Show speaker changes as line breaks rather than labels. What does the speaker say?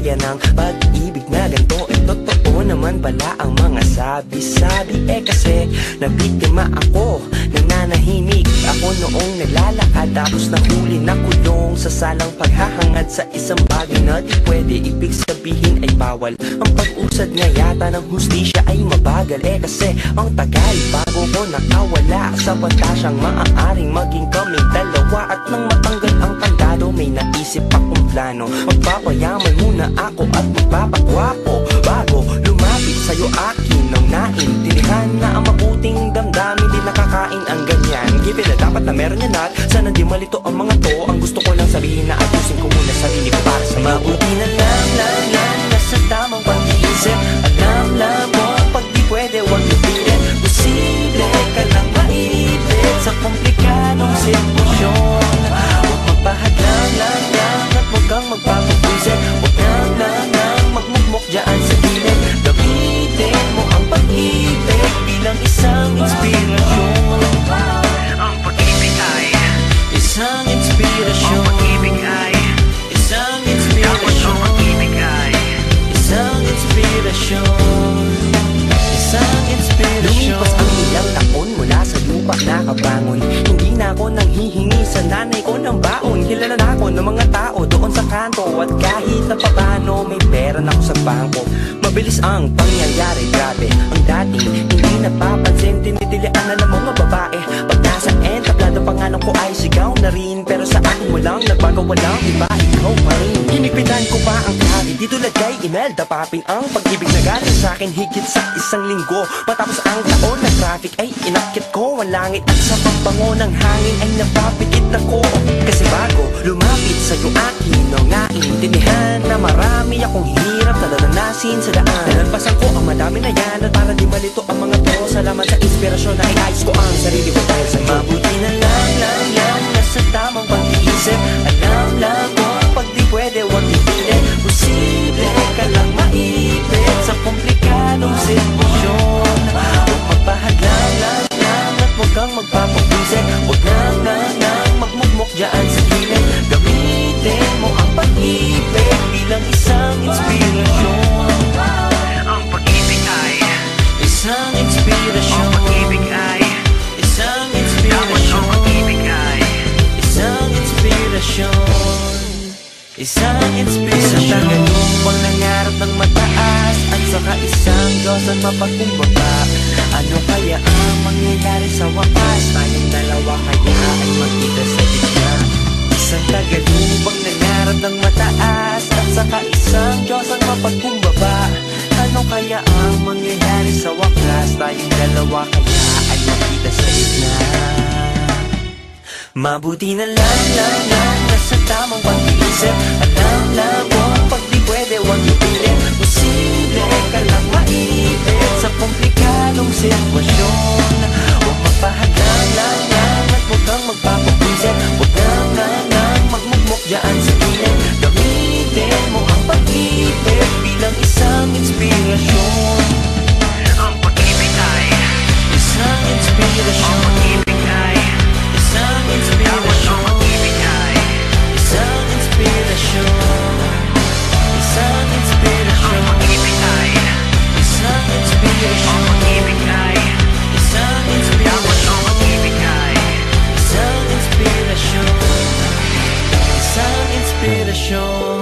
kaya ng pag-ibig na ganito ay totoo naman pala ang mga sabi-sabi. Kasi nabiktima ako, nananahimik ako noong naglalakad, tapos nahuli na kulong sa salang paghahangad sa isang bagay na di pwede. Ibig sabihin ay bawal. Ang pag-usad nga yata ng hustisya ay mabagal. Kasi ang tagal bago ko nakawala sa batasyang maaaring maging kaming dalawa. At nang matanggal ang kandado, may naisip akong plano. Magpapayaman muna ako at magpapagwapo bago lumapit sa'yo akin nang naintindihan na ang mabuting damdamin di nakakain ang ganyan. Given na dapat na meron yan at sana di malito ang mga to. Ang gusto ko lang sabihin na ayusin ko muna sarili ko para sa mabuti na lang nasa tamang pag-iisip. Alam mo pag di pwede wag ipilit. Posible ka lang maipit sa komplikadong sitwasyon. Huwag magpahadlang lang at huwag kang magpapagwisit. Huwag lang magmukmok dyan sa gilid. Gamitin mo ang pag-ibig bilang isang inspirasyon.
Ang pag-ibig ay
isang inspirasyon.
Ang pag-ibig ay
isang
dapat
inspirasyon.
ang pag-ibig ay
Isang inspirasyon. Isang inspirasyon. Lumipas ang ilang taon mula sa lupa nakabangon. Hindi na ako nanghihingi sa nanay ko ng baon. Kilala na ako ng mga tao doon sa kanto. At kahit na papano may pera na ako sa bangko. Mabilis ang pangyayari, grabe ang dating hindi napapansin. Tinitilian na ng mga babae. Pag nasa end, tablado pangalan ko ay sigaw na rin. Pero sa akin walang nagbago, walang iba, ikaw pa rin. Hinipitan ko pa ang kari, di tulad kay Imelda Papin. Ang pag-ibig na galing sa akin higit sa isang linggo. Matapos ang taon na traffic ay inakit ko ang langit. At sa pambango ng hangin ay napapikit ako. Kasi bago lumapit sa'yo akin nang naintindihan na marami akong hirap na naranasin sa daan. Nalagpasan ko ang madami na yan at para di malito ang mga to. Salamat sa inspirasyon na iayos ko ang sarili ko dahil sa mabuti na lang nasa tamang pag-iisip. Alam mo pag di pwede wag ipilit. Posible ka lang maipit sa komplikadong sitwasyon. Huwag magpahadlang lang at huwag kang magpapagwisit. Huwag lang magmukmok dyan sa gilid. Gamitin mo ang pag-ibig bilang isang inspirasyon.
ang pag-ibig ay
Isang inspirasyon.
ang pag-ibig ay
Isang
dapat
inspirasyon.
ang pag-ibig ay
Isang inspirasyon. Isang inspirasyon. Isang tagalupang nangarap ng mataas at saka isang Diyos ang mapagkumbaba. Ano kaya ang mangyayari sa wakas? Tayong dalawa kaya ay magkita sa gitna. Isang tagalupang nangarap ng mataas at saka isang Diyos ang mapagkumbaba. Ano kaya ang mangyayari sa wakas? Tayong dalawa kaya ay magkita sa gitna. Mabuti na lang nasa tamang pag-iisip. Alam mo pag di pwede wag ipilit. Posible ka lang maipit sa komplikadong sitwasyon. Huwag magpahadlang lang at huwag kang magpapagwisit. Huwag lang magmukmok dyan sa gilid. Gamitin mo ang pag-ibig bilang isang inspirasyon.
ang pag-ibig ay
Isang
ang
inspirasyon.
pag-ibig ay
Isang
dapat ang
inspirasyon.
pag-ibig ay
Isang inspirasyon. Isang
ang
inspirasyon.
pag-ibig ay
Isang
ang
inspirasyon.
pag-ibig ay
Isang
dapat
inspirasyon.
ang pag-ibig ay
Isang inspirasyon. Isang inspirasyon.